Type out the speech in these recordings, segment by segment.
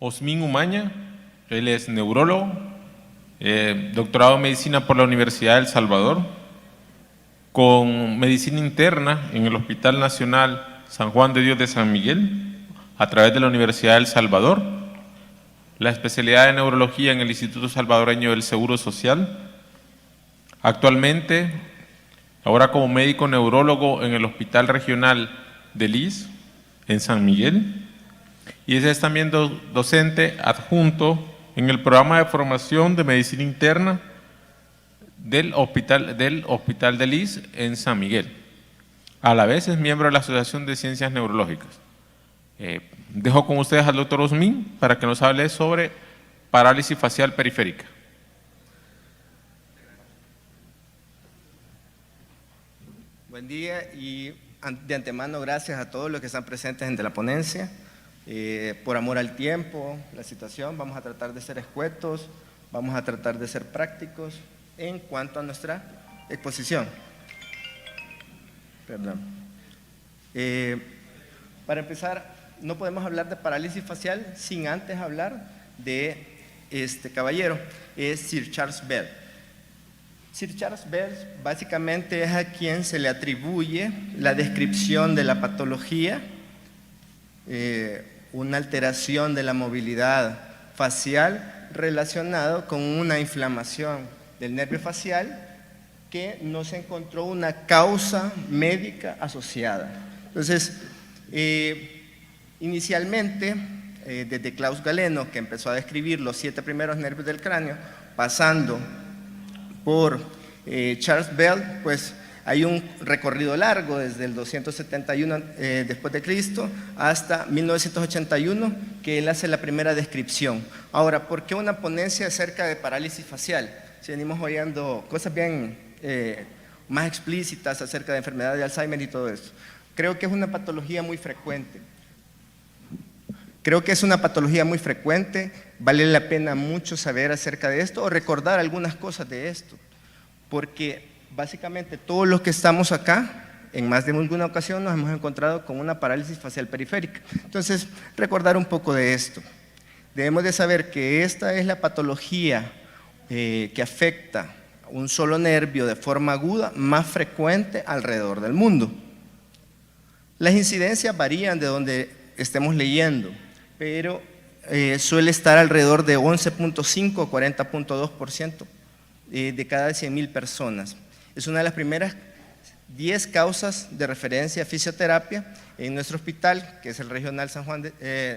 Osmin Umaña, él es neurólogo, doctorado en medicina por la Universidad de El Salvador, con medicina interna en el Hospital Nacional San Juan de Dios de San Miguel, a través de la Universidad de El Salvador, la especialidad de neurología en el Instituto Salvadoreño del Seguro Social. Actualmente, ahora como médico neurólogo en el Hospital Regional de Lis, en San Miguel, y es también docente adjunto en el programa de formación de medicina interna del Hospital de Lis en San Miguel. A la vez es miembro de la Asociación de Ciencias Neurológicas. Dejo con ustedes al doctor Osmin para que nos hable sobre parálisis facial periférica. Buen día y de antemano gracias a todos los que están presentes en la ponencia. Por amor al tiempo, la situación, vamos a tratar de ser escuetos, vamos a tratar de ser prácticos en cuanto a nuestra exposición. Perdón. Para empezar, no podemos hablar de parálisis facial sin antes hablar de este caballero, es Sir Charles Bell. Sir Charles Bell básicamente es a quien se le atribuye la descripción de la patología, una alteración de la movilidad facial relacionado con una inflamación del nervio facial que no se encontró una causa médica asociada. Entonces, inicialmente, desde Klaus Galeno, que empezó a describir los 7 primeros nervios del cráneo, pasando por Charles Bell, pues hay un recorrido largo desde el 271 después de Cristo hasta 1981 que él hace la primera descripción. Ahora, ¿por qué una ponencia acerca de parálisis facial? Si venimos oyendo cosas bien más explícitas acerca de enfermedad de Alzheimer y todo eso. Creo que es una patología muy frecuente. Vale la pena mucho saber acerca de esto o recordar algunas cosas de esto, porque básicamente todos los que estamos acá, en más de alguna ocasión nos hemos encontrado con una parálisis facial periférica. Entonces, recordar un poco de esto. Debemos de saber que esta es la patología que afecta un solo nervio de forma aguda más frecuente alrededor del mundo. Las incidencias varían de donde estemos leyendo, pero suele estar alrededor de 11.5 o 40.2% de cada 100.000 personas. Es una de las primeras 10 causas de referencia a fisioterapia en nuestro hospital, que es el regional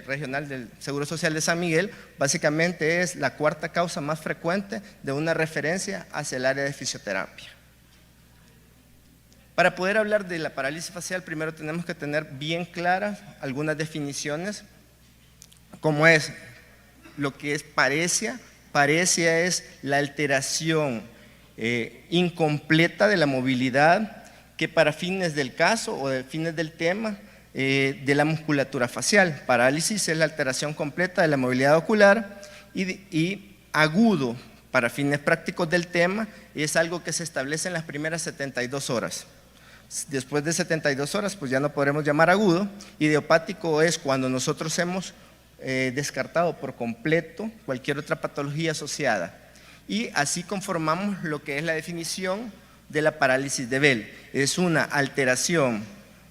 regional del Seguro Social de San Miguel. Básicamente es la 4ª causa más frecuente de una referencia hacia el área de fisioterapia. Para poder hablar de la parálisis facial, primero tenemos que tener bien claras algunas definiciones, como es lo que es paresia. Paresia es la alteración incompleta de la movilidad que para fines del caso o de fines del tema de la musculatura facial. Parálisis es la alteración completa de la movilidad ocular y agudo para fines prácticos del tema es algo que se establece en las primeras 72 horas. Después de 72 horas pues ya no podremos llamar agudo. Idiopático es cuando nosotros hemos descartado por completo cualquier otra patología asociada. Y así conformamos lo que es la definición de la parálisis de Bell. Es una alteración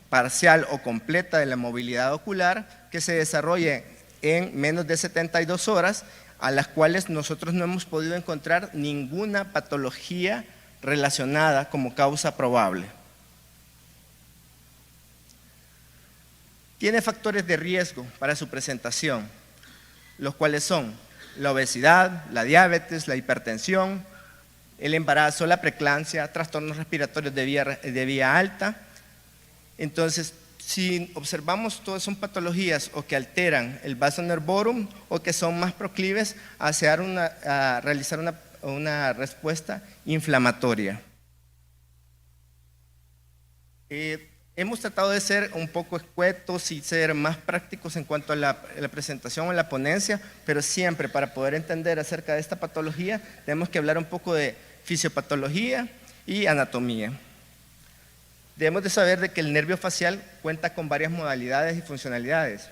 parcial o completa de la movilidad ocular que se desarrolla en menos de 72 horas, a las cuales nosotros no hemos podido encontrar ninguna patología relacionada como causa probable. Tiene factores de riesgo para su presentación, los cuales son la obesidad, la diabetes, la hipertensión, el embarazo, la preeclampsia, trastornos respiratorios de vía alta. Entonces, si observamos, todas son patologías o que alteran el vaso nervorum o que son más proclives a realizar una respuesta inflamatoria. Hemos tratado de ser un poco escuetos y ser más prácticos en cuanto a la presentación o la ponencia, pero siempre para poder entender acerca de esta patología tenemos que hablar un poco de fisiopatología y anatomía. Debemos de saber de que el nervio facial cuenta con varias modalidades y funcionalidades: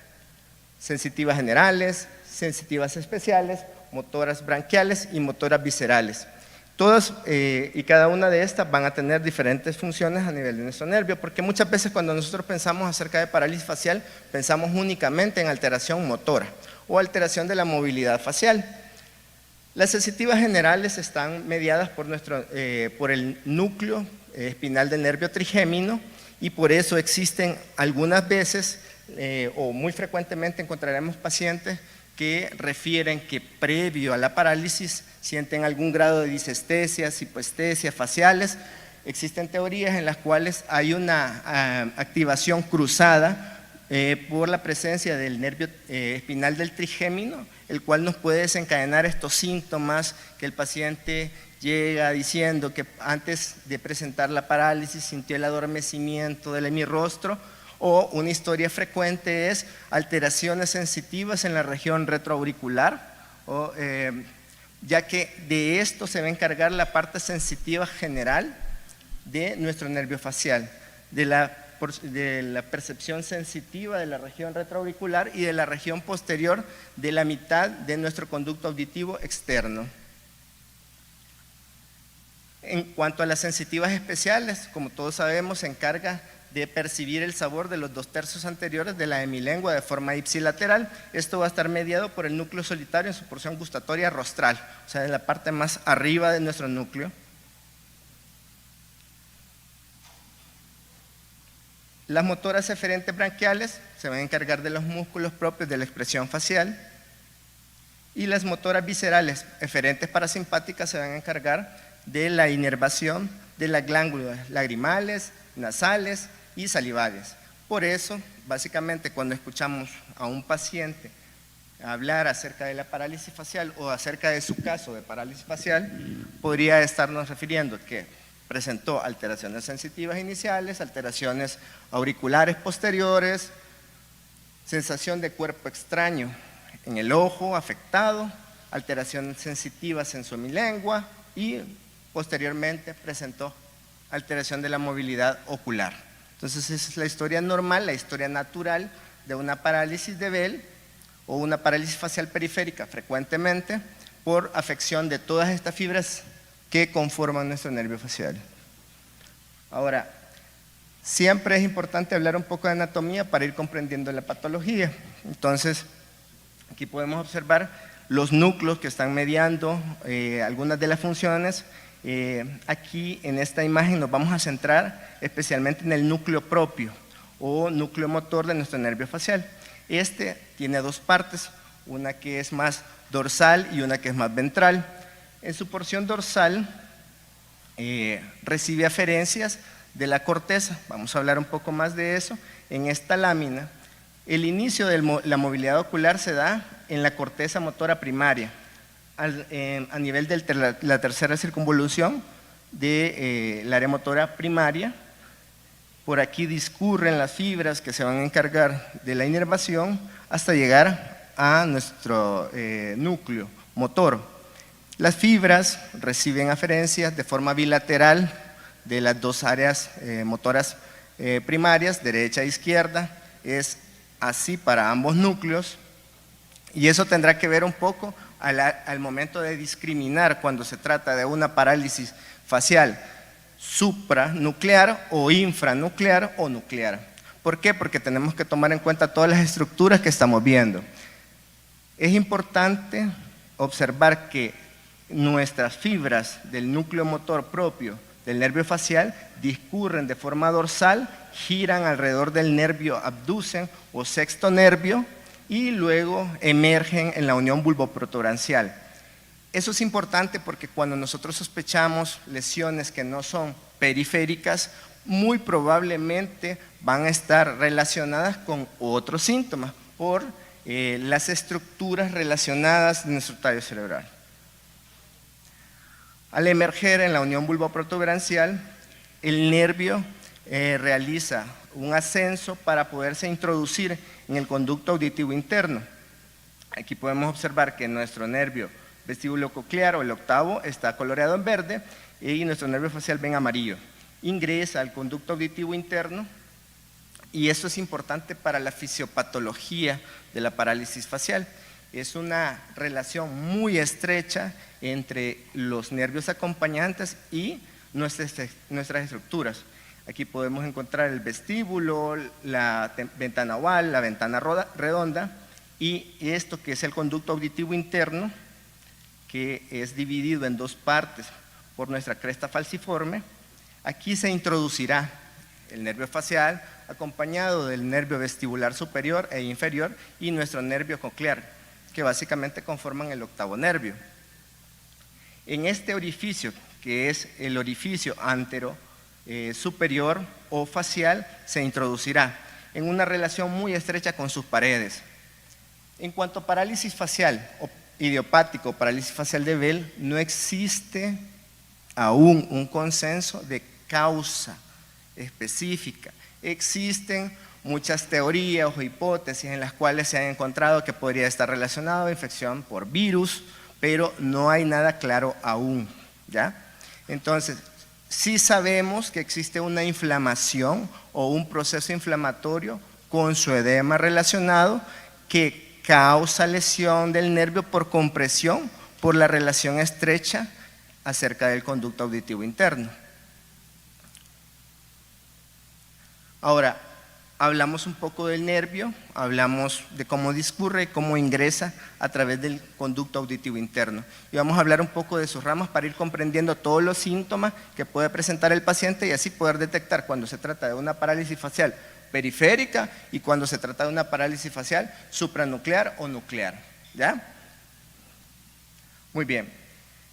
sensitivas generales, sensitivas especiales, motoras branquiales y motoras viscerales. Todas y cada una de estas van a tener diferentes funciones a nivel de nuestro nervio, porque muchas veces cuando nosotros pensamos acerca de parálisis facial, pensamos únicamente en alteración motora o alteración de la movilidad facial. Las sensitivas generales están mediadas por el núcleo espinal del nervio trigémino, y por eso existen algunas veces o muy frecuentemente encontraremos pacientes que refieren que previo a la parálisis sienten algún grado de disestesias, hipoestesias faciales. Existen teorías en las cuales hay una activación cruzada por la presencia del nervio espinal del trigémino, el cual nos puede desencadenar estos síntomas que el paciente llega diciendo que antes de presentar la parálisis sintió el adormecimiento del hemirrostro, o una historia frecuente es alteraciones sensitivas en la región retroauricular, ya que de esto se va a encargar la parte sensitiva general de nuestro nervio facial, de la percepción sensitiva de la región retroauricular y de la región posterior de la mitad de nuestro conducto auditivo externo. En cuanto a las sensitivas especiales, como todos sabemos, se encarga de percibir el sabor de los 2/3 anteriores de la hemilengua de forma ipsilateral. Esto va a estar mediado por el núcleo solitario en su porción gustatoria rostral, o sea, en la parte más arriba de nuestro núcleo. Las motoras eferentes branquiales se van a encargar de los músculos propios de la expresión facial, y las motoras viscerales eferentes parasimpáticas se van a encargar de la inervación de las glándulas lagrimales, nasales y salivales. Por eso, básicamente, cuando escuchamos a un paciente hablar acerca de la parálisis facial o acerca de su caso de parálisis facial, podría estarnos refiriendo que presentó alteraciones sensitivas iniciales, alteraciones auriculares posteriores, sensación de cuerpo extraño en el ojo afectado, alteraciones sensitivas en su hemilengua y posteriormente presentó alteración de la movilidad ocular. Entonces esa es la historia normal, la historia natural de una parálisis de Bell o una parálisis facial periférica, frecuentemente por afección de todas estas fibras que conforman nuestro nervio facial. Ahora, siempre es importante hablar un poco de anatomía para ir comprendiendo la patología. Entonces, aquí podemos observar los núcleos que están mediando algunas de las funciones. Aquí en esta imagen nos vamos a centrar especialmente en el núcleo propio o núcleo motor de nuestro nervio facial. Este tiene dos partes, una que es más dorsal y una que es más ventral. En su porción dorsal recibe aferencias de la corteza. Vamos a hablar un poco más de eso. En esta lámina, el inicio de la movilidad ocular se da en la corteza motora primaria, a nivel de la tercera circunvolución del área motora primaria. Por aquí discurren las fibras que se van a encargar de la inervación hasta llegar a nuestro núcleo motor. Las fibras reciben aferencias de forma bilateral de las dos áreas motoras primarias, derecha e izquierda. Es así para ambos núcleos, y eso tendrá que ver un poco al momento de discriminar cuando se trata de una parálisis facial supranuclear o infranuclear o nuclear. ¿Por qué? Porque tenemos que tomar en cuenta todas las estructuras que estamos viendo. Es importante observar que nuestras fibras del núcleo motor propio del nervio facial discurren de forma dorsal, giran alrededor del nervio abducen o sexto nervio y luego emergen en la unión bulboprotuberancial. Eso es importante porque cuando nosotros sospechamos lesiones que no son periféricas, muy probablemente van a estar relacionadas con otros síntomas por las estructuras relacionadas de nuestro tallo cerebral. Al emerger en la unión bulboprotuberancial, el nervio realiza un ascenso para poderse introducir en el conducto auditivo interno. Aquí podemos observar que nuestro nervio vestíbulo coclear o el octavo está coloreado en verde y nuestro nervio facial ven amarillo. Ingresa al conducto auditivo interno, y eso es importante para la fisiopatología de la parálisis facial. es una relación muy estrecha entre los nervios acompañantes y nuestras estructuras. Aquí podemos encontrar el vestíbulo, la ventana oval, la ventana redonda y esto que es el conducto auditivo interno, que es dividido en dos partes por nuestra cresta falciforme. Aquí se introducirá el nervio facial acompañado del nervio vestibular superior e inferior y nuestro nervio coclear, que básicamente conforman el octavo nervio. En este orificio, que es el orificio antero superior o facial, se introducirá en una relación muy estrecha con sus paredes. En cuanto a parálisis facial o idiopático, parálisis facial de Bell, no existe aún un consenso de causa específica. Existen muchas teorías o hipótesis en las cuales se ha encontrado que podría estar relacionado a infección por virus, pero no hay nada claro aún, ¿ya? Entonces, sí sabemos que existe una inflamación o un proceso inflamatorio con su edema relacionado que causa lesión del nervio por compresión por la relación estrecha acerca del conducto auditivo interno. Ahora, hablamos un poco del nervio, hablamos de cómo discurre, cómo ingresa a través del conducto auditivo interno. Y vamos a hablar un poco de sus ramas para ir comprendiendo todos los síntomas que puede presentar el paciente y así poder detectar cuando se trata de una parálisis facial periférica y cuando se trata de una parálisis facial supranuclear o nuclear, ¿ya? Muy bien.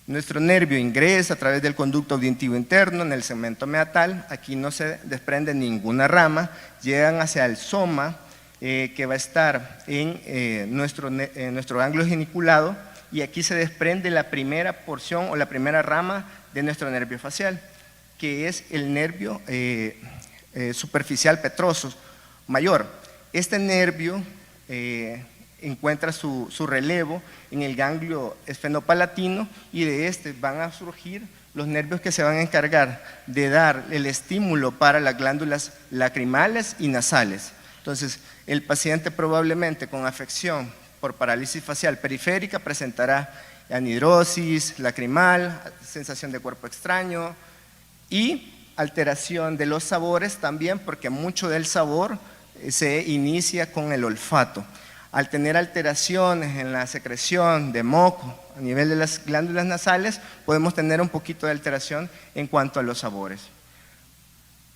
Nuestro nervio ingresa a través del conducto auditivo interno en el segmento meatal, aquí no se desprende ninguna rama, llegan hacia el soma que va a estar en nuestro ganglio geniculado y aquí se desprende la primera porción o la primera rama de nuestro nervio facial, que es el nervio superficial petroso mayor. Este nervio encuentra su relevo en el ganglio esfenopalatino y de este van a surgir los nervios que se van a encargar de dar el estímulo para las glándulas lacrimales y nasales. Entonces, el paciente probablemente con afección por parálisis facial periférica presentará anhidrosis lacrimal, sensación de cuerpo extraño y alteración de los sabores también, porque mucho del sabor se inicia con el olfato. Al tener alteraciones en la secreción de moco a nivel de las glándulas nasales, podemos tener un poquito de alteración en cuanto a los sabores.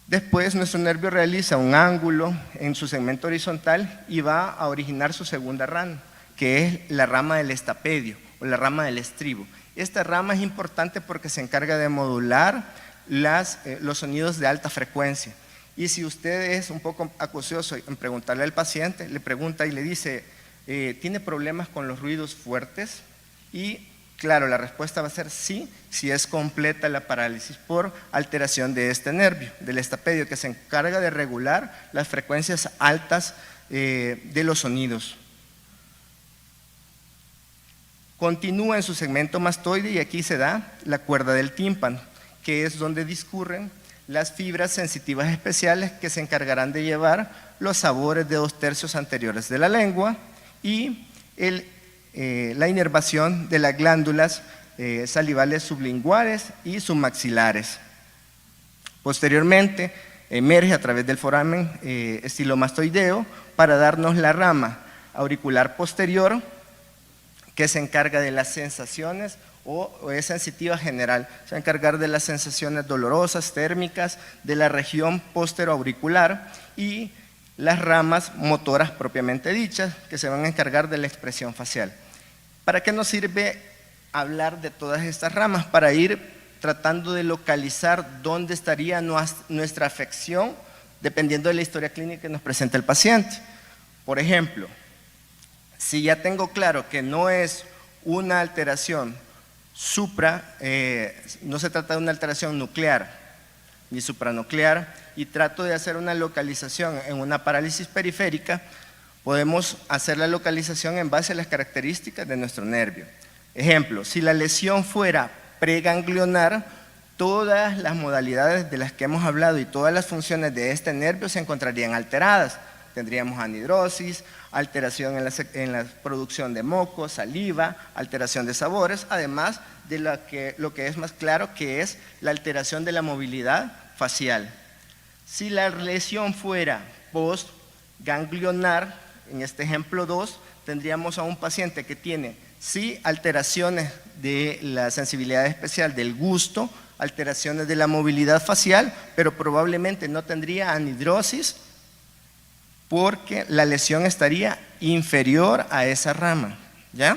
Después nuestro nervio realiza un ángulo en su segmento horizontal y va a originar su segunda rama, que es la rama del estapedio o la rama del estribo. Esta rama es importante porque se encarga de modular los sonidos de alta frecuencia. Y si usted es un poco acucioso en preguntarle al paciente, le pregunta y le dice, ¿tiene problemas con los ruidos fuertes? Y claro, la respuesta va a ser sí, si es completa la parálisis por alteración de este nervio, del estapedio, que se encarga de regular las frecuencias altas de los sonidos. Continúa en su segmento mastoide y aquí se da la cuerda del tímpano, que es donde discurren las fibras sensitivas especiales que se encargarán de llevar los sabores de 2/3 anteriores de la lengua y la inervación de las glándulas salivales sublinguales y submaxilares. Posteriormente, emerge a través del foramen estilomastoideo para darnos la rama auricular posterior que se encarga de las sensaciones o es sensitiva general, se va a encargar de las sensaciones dolorosas, térmicas, de la región posteroauricular y las ramas motoras propiamente dichas, que se van a encargar de la expresión facial. ¿Para qué nos sirve hablar de todas estas ramas? Para ir tratando de localizar dónde estaría nuestra afección, dependiendo de la historia clínica que nos presenta el paciente. Por ejemplo, si ya tengo claro que no es una alteración no se trata de una alteración nuclear ni supranuclear y trato de hacer una localización en una parálisis periférica, podemos hacer la localización en base a las características de nuestro nervio. Ejemplo, si la lesión fuera preganglionar, todas las modalidades de las que hemos hablado y todas las funciones de este nervio se encontrarían alteradas. tendríamos anhidrosis, alteración en la producción de moco, saliva, alteración de sabores, además de lo que es más claro, que es la alteración de la movilidad facial. Si la lesión fuera postganglionar, en este ejemplo 2, tendríamos a un paciente que tiene sí alteraciones de la sensibilidad especial del gusto, alteraciones de la movilidad facial, pero probablemente no tendría anhidrosis porque la lesión estaría inferior a esa rama, ¿ya?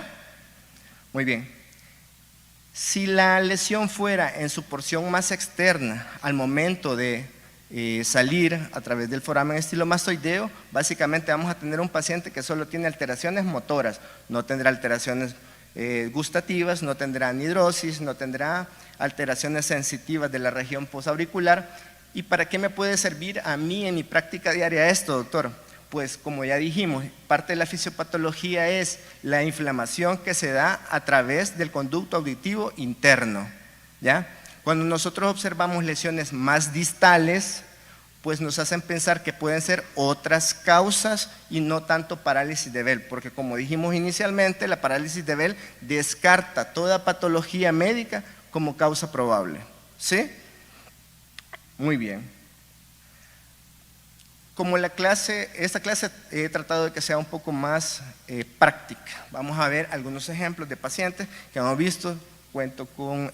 Muy bien. Si la lesión fuera en su porción más externa al momento de salir a través del foramen estilomastoideo, básicamente vamos a tener un paciente que solo tiene alteraciones motoras, no tendrá alteraciones gustativas, no tendrá anhidrosis, no tendrá alteraciones sensitivas de la región posauricular. ¿Y para qué me puede servir a mí en mi práctica diaria esto, doctor? Pues como ya dijimos, parte de la fisiopatología es la inflamación que se da a través del conducto auditivo interno, ¿ya? Cuando nosotros observamos lesiones más distales, pues nos hacen pensar que pueden ser otras causas y no tanto parálisis de Bell, porque como dijimos inicialmente, la parálisis de Bell descarta toda patología médica como causa probable, ¿sí? Muy bien. Como esta clase he tratado de que sea un poco más práctica, vamos a ver algunos ejemplos de pacientes que hemos visto. Cuento con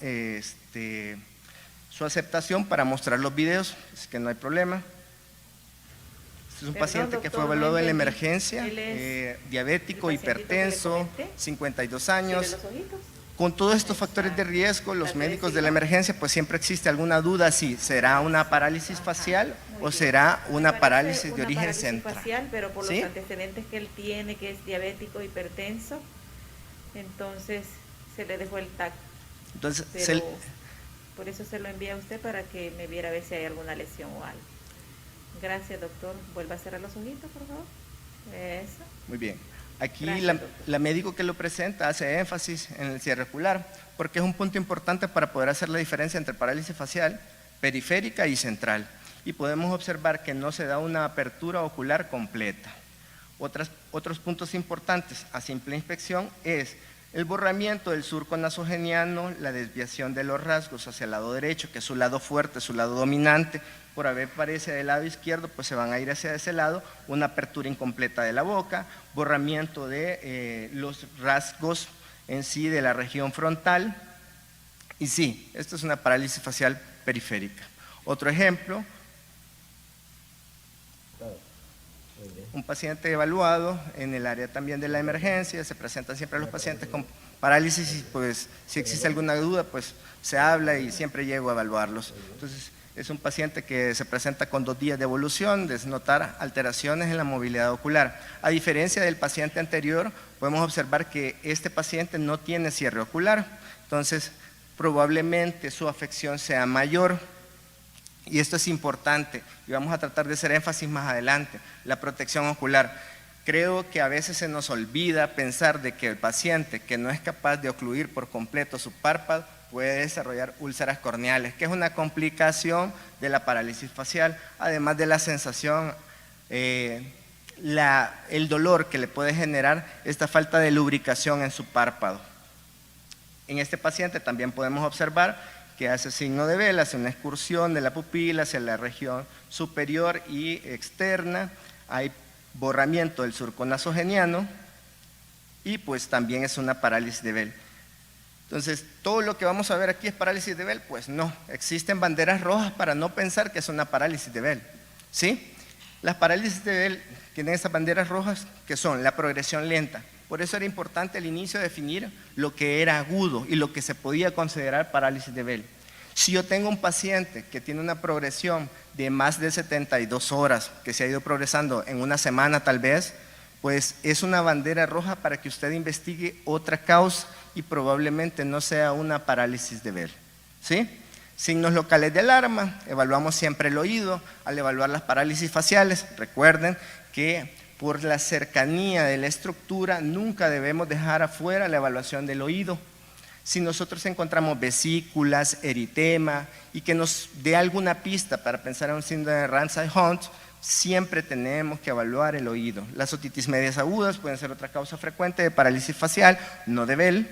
su aceptación para mostrar los videos, así que no hay problema. Este es un paciente que fue evaluado en la emergencia, diabético, hipertenso, 52 años. Con todos estos factores de riesgo, los médicos de la emergencia, pues siempre existe alguna duda si será una parálisis facial o será una parálisis de origen central. Facial, pero por los antecedentes que él tiene, que es diabético, hipertenso, entonces se le dejó el TAC. Entonces, por eso se lo envía a usted para que me viera a ver si hay alguna lesión o algo. Gracias, doctor. Vuelva a cerrar los ojitos, por favor. Eso. Muy bien. Aquí Gracias, la médico que lo presenta hace énfasis en el cierre ocular, porque es un punto importante para poder hacer la diferencia entre parálisis facial, periférica y central. Y podemos observar que no se da una apertura ocular completa. Otros puntos importantes a simple inspección es el borramiento del surco nasogeniano, la desviación de los rasgos hacia el lado derecho, que es su lado fuerte, su lado dominante. Por haber parece del lado izquierdo, pues se van a ir hacia ese lado, una apertura incompleta de la boca, borramiento de los rasgos en sí de la región frontal. Y sí, esto es una parálisis facial periférica. Otro ejemplo, un paciente evaluado en el área también de la emergencia, se presentan siempre los pacientes con parálisis y pues si existe alguna duda, pues se habla y siempre llego a evaluarlos. Entonces, es un paciente que se presenta con 2 días de evolución, de notar alteraciones en la movilidad ocular. A diferencia del paciente anterior, podemos observar que este paciente no tiene cierre ocular, entonces probablemente su afección sea mayor. Y esto es importante y vamos a tratar de hacer énfasis más adelante, la protección ocular. Creo que a veces se nos olvida pensar de que el paciente que no es capaz de ocluir por completo su párpado puede desarrollar úlceras corneales, que es una complicación de la parálisis facial, además de la sensación, el dolor que le puede generar esta falta de lubricación en su párpado. En este paciente también podemos observar que hace signo de Bell, hace una excursión de la pupila hacia la región superior y externa, hay borramiento del surco nasogeniano y pues también es una parálisis de Bell. Entonces, ¿todo lo que vamos a ver aquí es parálisis de Bell? Pues no, existen banderas rojas para no pensar que es una parálisis de Bell, ¿sí? Las parálisis de Bell tienen esas banderas rojas que son la progresión lenta. Por eso era importante al inicio definir lo que era agudo y lo que se podía considerar parálisis de Bell. Si yo tengo un paciente que tiene una progresión de más de 72 horas, que se ha ido progresando en una semana tal vez, pues es una bandera roja para que usted investigue otra causa y probablemente no sea una parálisis de Bell, ¿sí? Signos locales de alarma, evaluamos siempre el oído al evaluar las parálisis faciales. Recuerden que por la cercanía de la estructura nunca debemos dejar afuera la evaluación del oído. Si nosotros encontramos vesículas, eritema y que nos dé alguna pista para pensar en un síndrome de Ramsay-Hunt, siempre tenemos que evaluar el oído. Las otitis medias agudas pueden ser otra causa frecuente de parálisis facial, no de Bell.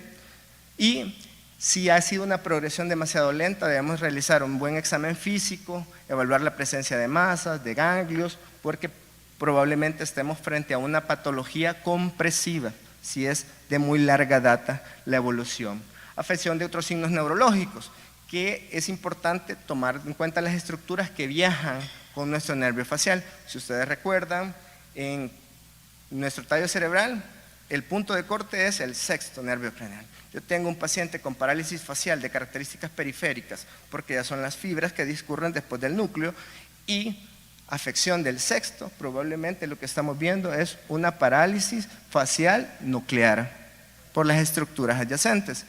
Y si ha sido una progresión demasiado lenta, debemos realizar un buen examen físico, evaluar la presencia de masas, de ganglios, porque probablemente estemos frente a una patología compresiva, si es de muy larga data la evolución. Afección de otros signos neurológicos, que es importante tomar en cuenta las estructuras que viajan con nuestro nervio facial. Si ustedes recuerdan, en nuestro tallo cerebral, el punto de corte es el sexto nervio craneal. Yo tengo un paciente con parálisis facial de características periféricas, porque ya son las fibras que discurren después del núcleo, y afección del sexto, probablemente lo que estamos viendo es una parálisis facial nuclear por las estructuras adyacentes.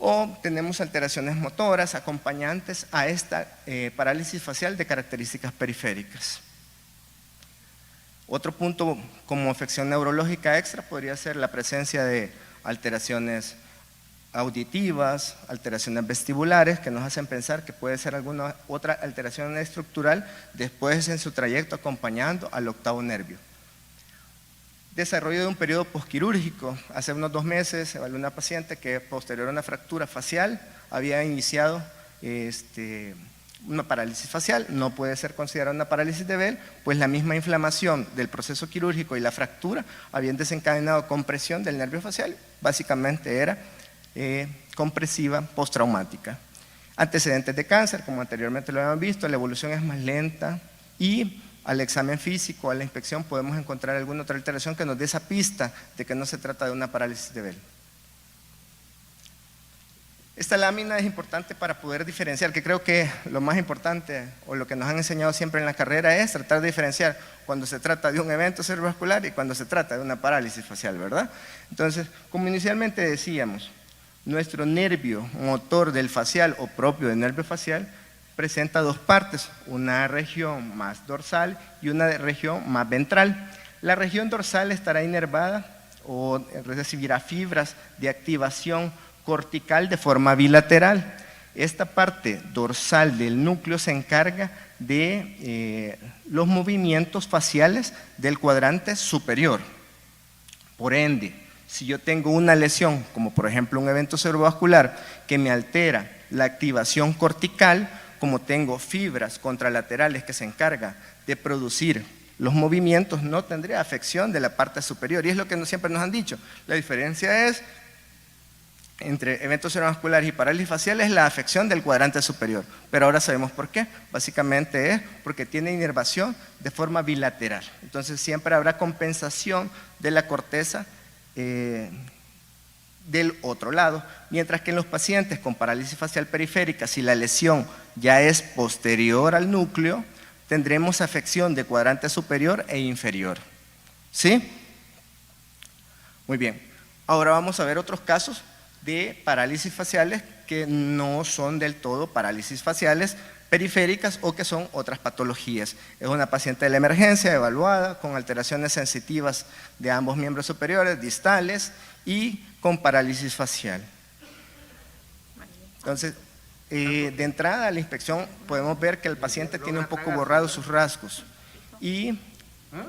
O tenemos alteraciones motoras acompañantes a esta parálisis facial de características periféricas. Otro punto como afección neurológica extra podría ser la presencia de alteraciones auditivas, alteraciones vestibulares que nos hacen pensar que puede ser alguna otra alteración estructural después en su trayecto acompañando al octavo nervio. Desarrollo de un periodo posquirúrgico. Hace unos 2 meses evalué una paciente que posterior a una fractura facial había iniciado una parálisis facial. No puede ser considerada una parálisis de Bell, pues la misma inflamación del proceso quirúrgico y la fractura habían desencadenado compresión del nervio facial. Básicamente era compresiva postraumática. Antecedentes de cáncer, como anteriormente lo habíamos visto, la evolución es más lenta y al examen físico, a la inspección, podemos encontrar alguna otra alteración que nos dé esa pista de que no se trata de una parálisis de Bell. Esta lámina es importante para poder diferenciar, que creo que lo más importante o lo que nos han enseñado siempre en la carrera es tratar de diferenciar cuando se trata de un evento cerebrovascular y cuando se trata de una parálisis facial, ¿verdad? Entonces, como inicialmente decíamos, nuestro nervio motor del facial o propio del nervio facial presenta 2 partes, una región más dorsal y una región más ventral. La región dorsal estará inervada o recibirá fibras de activación cortical de forma bilateral. Esta parte dorsal del núcleo se encarga de los movimientos faciales del cuadrante superior. Por ende, si yo tengo una lesión, como por ejemplo un evento cerebrovascular que me altera la activación cortical, como tengo fibras contralaterales que se encargan de producir los movimientos, no tendré afección de la parte superior. Y es lo que siempre nos han dicho. La diferencia es entre eventos cerebrovasculares y parálisis facial es la afección del cuadrante superior. Pero ahora sabemos por qué. Básicamente es porque tiene inervación de forma bilateral. Entonces siempre habrá compensación de la corteza del otro lado, mientras que en los pacientes con parálisis facial periférica, si la lesión ya es posterior al núcleo, tendremos afección de cuadrante superior e inferior. ¿Sí? Muy bien. Ahora vamos a ver otros casos de parálisis faciales que no son del todo parálisis faciales periféricas o que son otras patologías. Es una paciente de la emergencia evaluada con alteraciones sensitivas de ambos miembros superiores, distales y con parálisis facial. Entonces, de entrada a la inspección podemos ver que el paciente tiene un poco borrados sus rasgos y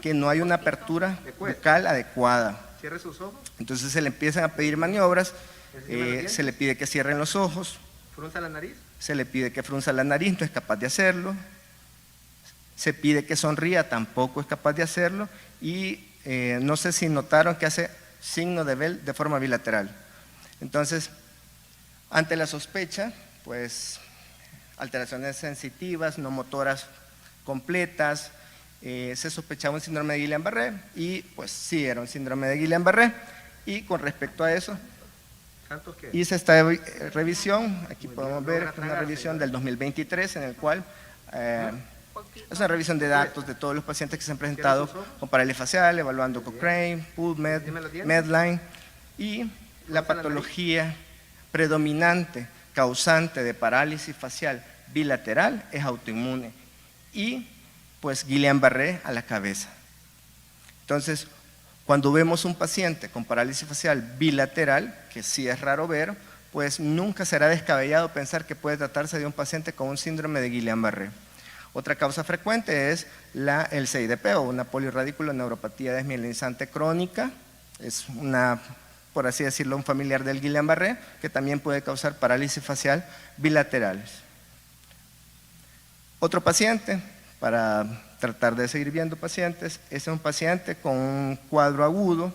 que no hay una apertura bucal adecuada. Cierre sus ojos. Entonces se le empiezan a pedir maniobras, se le pide que cierren los ojos, Frunza la nariz. se le pide que frunza la nariz, no es capaz de hacerlo, se pide que sonría, tampoco es capaz de hacerlo y no sé si notaron que hace signo de Bell de forma bilateral. Entonces, ante la sospecha, pues alteraciones sensitivas, no motoras completas, se sospechaba un síndrome de Guillain-Barré y pues sí, era un síndrome de Guillain-Barré. Y con respecto a eso, ¿Tantos qué? hice esta revisión, aquí podemos ver una revisión del 2023 en el cual es una revisión de datos de todos los pacientes que se han presentado con parálisis facial, evaluando Cochrane, PubMed, Medline, y la patología predominante causante de parálisis facial bilateral es autoinmune y pues Guillain-Barré a la cabeza. Entonces, cuando vemos un paciente con parálisis facial bilateral, que sí es raro ver, pues nunca será descabellado pensar que puede tratarse de un paciente con un síndrome de Guillain-Barré. Otra causa frecuente es el CIDP o una polirradiculoneuropatía desmielinizante crónica. Es una, por así decirlo, un familiar del Guillain-Barré que también puede causar parálisis facial bilaterales. Otro paciente, para tratar de seguir viendo pacientes, es un paciente con un cuadro agudo,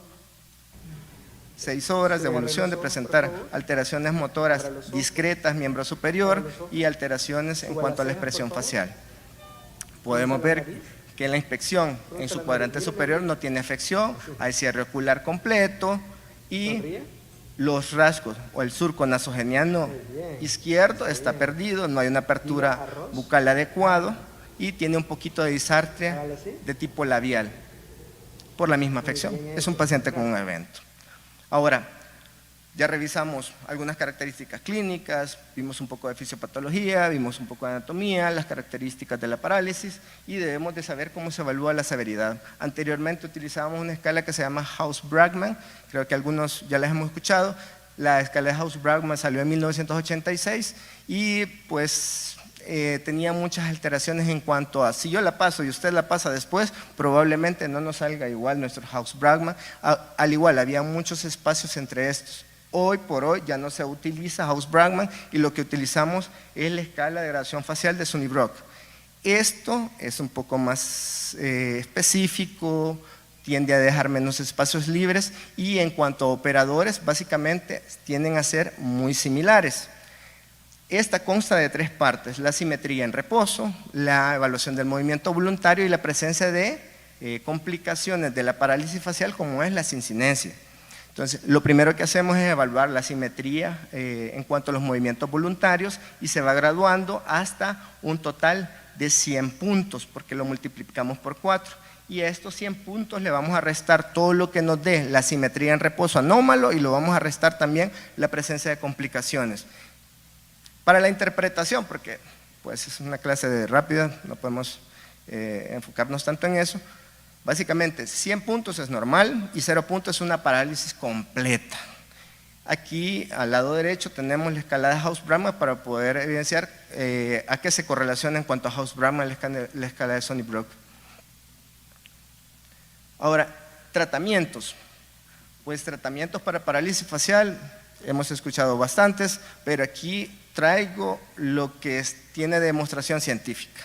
6 horas de evolución de presentar alteraciones motoras discretas, miembro superior, y alteraciones en cuanto a la expresión facial. Podemos ver que en la inspección en su cuadrante superior no tiene afección, hay cierre ocular completo y los rasgos o el surco nasogeniano izquierdo está perdido, no hay una apertura bucal adecuada y tiene un poquito de disartria de tipo labial por la misma afección. Es un paciente con un evento. Ahora, ya revisamos algunas características clínicas, vimos un poco de fisiopatología, vimos un poco de anatomía, las características de la parálisis y debemos de saber cómo se evalúa la severidad. Anteriormente utilizábamos una escala que se llama House-Bragman, creo que algunos ya las hemos escuchado. La escala de House-Bragman salió en 1986 y pues tenía muchas alteraciones en cuanto a si yo la paso y usted la pasa después, probablemente no nos salga igual nuestro House-Bragman. Al igual, había muchos espacios entre estos. Hoy por hoy ya no se utiliza House-Bragman y lo que utilizamos es la escala de gradación facial de Sunnybrock. Esto es un poco más específico, tiende a dejar menos espacios libres y en cuanto a operadores, básicamente tienden a ser muy similares. Esta consta de 3 partes: la simetría en reposo, la evaluación del movimiento voluntario y la presencia de complicaciones de la parálisis facial como es la sincinencia. Entonces, lo primero que hacemos es evaluar la simetría en cuanto a los movimientos voluntarios y se va graduando hasta un total de 100 puntos porque lo multiplicamos por 4 y a estos 100 puntos le vamos a restar todo lo que nos dé la simetría en reposo anómalo y lo vamos a restar también la presencia de complicaciones. Para la interpretación, porque pues es una clase rápida, no podemos enfocarnos tanto en eso. Básicamente 100 puntos es normal y 0 puntos es una parálisis completa. Aquí al lado derecho tenemos la escala de House-Bragman para poder evidenciar a qué se correlaciona en cuanto a House-Bragman la escala de Sunnybrock. Ahora, tratamientos. Pues tratamientos para parálisis facial, hemos escuchado bastantes, pero aquí traigo lo que tiene demostración científica.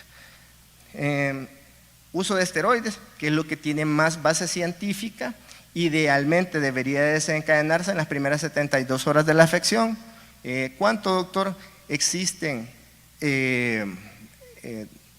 Uso de esteroides, que es lo que tiene más base científica, idealmente debería desencadenarse en las primeras 72 horas de la afección. ¿Cuánto, doctor? Existen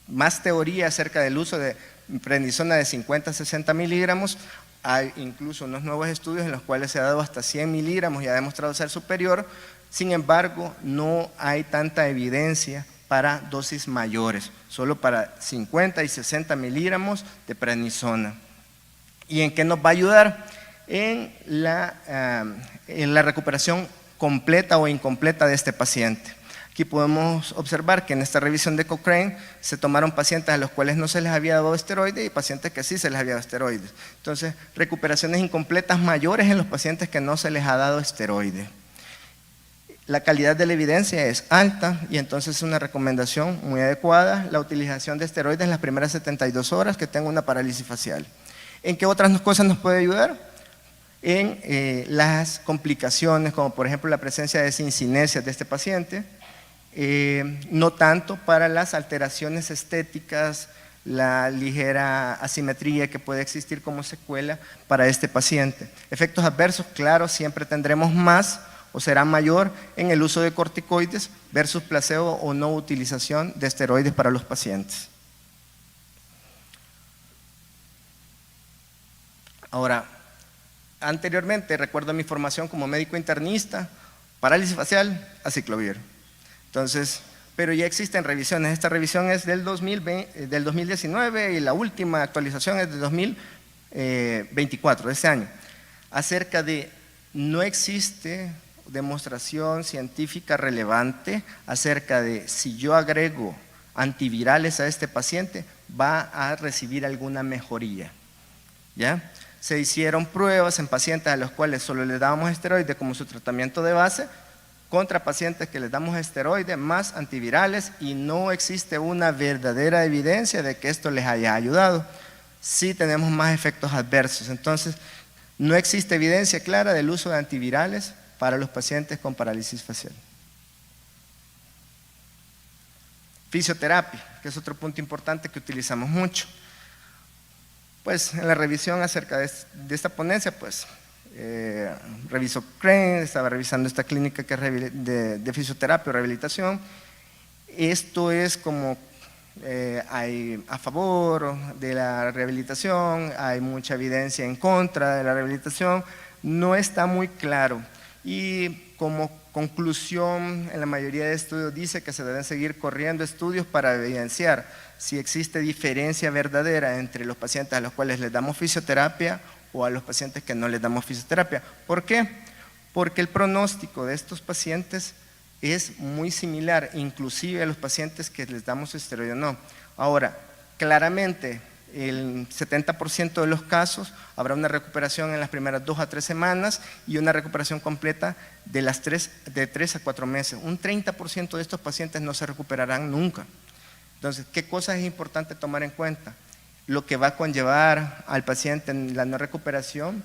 más teoría acerca del uso de prednisona de 50 a 60 miligramos. Hay incluso unos nuevos estudios en los cuales se ha dado hasta 100 miligramos y ha demostrado ser superior. Sin embargo, no hay tanta evidencia para dosis mayores, solo para 50 y 60 miligramos de prednisona. ¿Y en qué nos va a ayudar? En la recuperación completa o incompleta de este paciente. Aquí podemos observar que en esta revisión de Cochrane se tomaron pacientes a los cuales no se les había dado esteroides y pacientes que sí se les había dado esteroides. Entonces, recuperaciones incompletas mayores en los pacientes que no se les ha dado esteroides. La calidad de la evidencia es alta y entonces es una recomendación muy adecuada la utilización de esteroides en las primeras 72 horas que tenga una parálisis facial. ¿En qué otras cosas nos puede ayudar? En las complicaciones, como por ejemplo la presencia de sincinesias de este paciente, no tanto para las alteraciones estéticas, la ligera asimetría que puede existir como secuela para este paciente. Efectos adversos, claro, siempre tendremos más o será mayor en el uso de corticoides versus placebo o no utilización de esteroides para los pacientes. Ahora, anteriormente, recuerdo mi formación como médico internista, parálisis facial, aciclovir. Entonces, pero ya existen revisiones. Esta revisión es del 2019 y la última actualización es de 2024, de este año, acerca de no existe demostración científica relevante acerca de si yo agrego antivirales a este paciente, va a recibir alguna mejoría. ¿Ya? Se hicieron pruebas en pacientes a los cuales solo le dábamos esteroides como su tratamiento de base, contra pacientes que les damos esteroides más antivirales y no existe una verdadera evidencia de que esto les haya ayudado. Sí tenemos más efectos adversos. Entonces, no existe evidencia clara del uso de antivirales para los pacientes con parálisis facial. Fisioterapia, que es otro punto importante que utilizamos mucho. Pues en la revisión acerca de esta ponencia, pues revisó Crane, estaba revisando esta clínica que es de fisioterapia o rehabilitación. Esto es como hay a favor de la rehabilitación, hay mucha evidencia en contra de la rehabilitación, no está muy claro. Y como conclusión, en la mayoría de estudios dice que se deben seguir corriendo estudios para evidenciar si existe diferencia verdadera entre los pacientes a los cuales les damos fisioterapia o a los pacientes que no les damos fisioterapia. ¿Por qué? Porque el pronóstico de estos pacientes es muy similar, inclusive a los pacientes que les damos esteroide o no. Ahora, claramente, el 70% de los casos habrá una recuperación en las primeras 2 a 3 semanas y una recuperación completa de 3 a 4 meses. Un 30% de estos pacientes no se recuperarán nunca. Entonces, ¿qué cosas es importante tomar en cuenta? Lo que va a conllevar al paciente en la no recuperación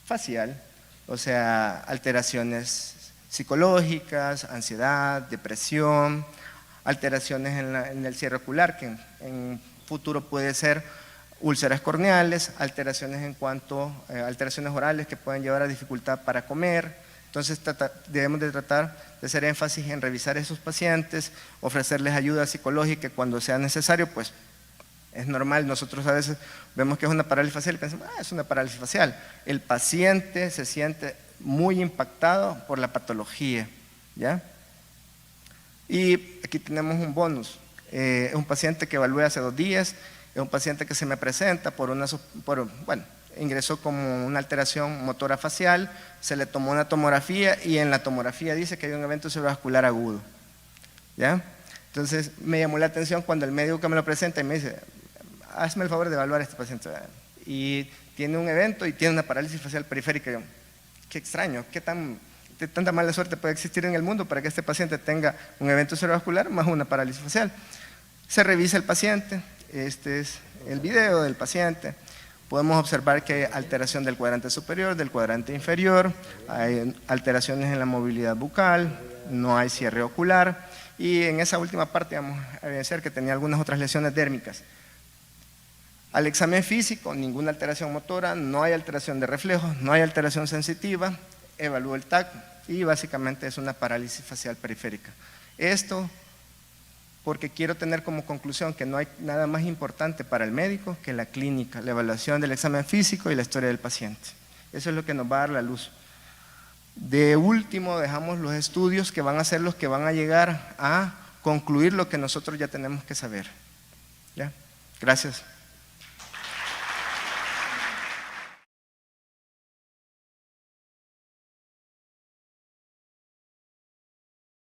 facial, o sea, alteraciones psicológicas, ansiedad, depresión, alteraciones en el cierre ocular, que en futuro puede ser úlceras corneales, alteraciones alteraciones orales que pueden llevar a dificultad para comer. Entonces debemos de tratar de hacer énfasis en revisar a esos pacientes, ofrecerles ayuda psicológica cuando sea necesario, pues es normal, nosotros a veces vemos que es una parálisis facial y pensamos, es una parálisis facial. El paciente se siente muy impactado por la patología, ¿ya? Y aquí tenemos un bonus. Es un paciente que evalué hace 2 días, es un paciente que se me presenta ingresó como una alteración motora facial, se le tomó una tomografía y en la tomografía dice que hay un evento cerebrovascular agudo, ¿ya? Entonces me llamó la atención cuando el médico que me lo presenta y me dice, hazme el favor de evaluar a este paciente, y tiene un evento y tiene una parálisis facial periférica. Yo, qué extraño, tanta mala suerte puede existir en el mundo para que este paciente tenga un evento cerebrovascular más una parálisis facial. Se revisa el paciente, este es el video del paciente, podemos observar que hay alteración del cuadrante superior, del cuadrante inferior, hay alteraciones en la movilidad bucal, no hay cierre ocular y en esa última parte vamos a evidenciar que tenía algunas otras lesiones dérmicas. Al examen físico, ninguna alteración motora, no hay alteración de reflejos, no hay alteración sensitiva, evalúo el TAC y básicamente es una parálisis facial periférica. Esto porque quiero tener como conclusión que no hay nada más importante para el médico que la clínica, la evaluación del examen físico y la historia del paciente. Eso es lo que nos va a dar la luz. De último, dejamos los estudios que van a ser los que van a llegar a concluir lo que nosotros ya tenemos que saber. ¿Ya? Gracias.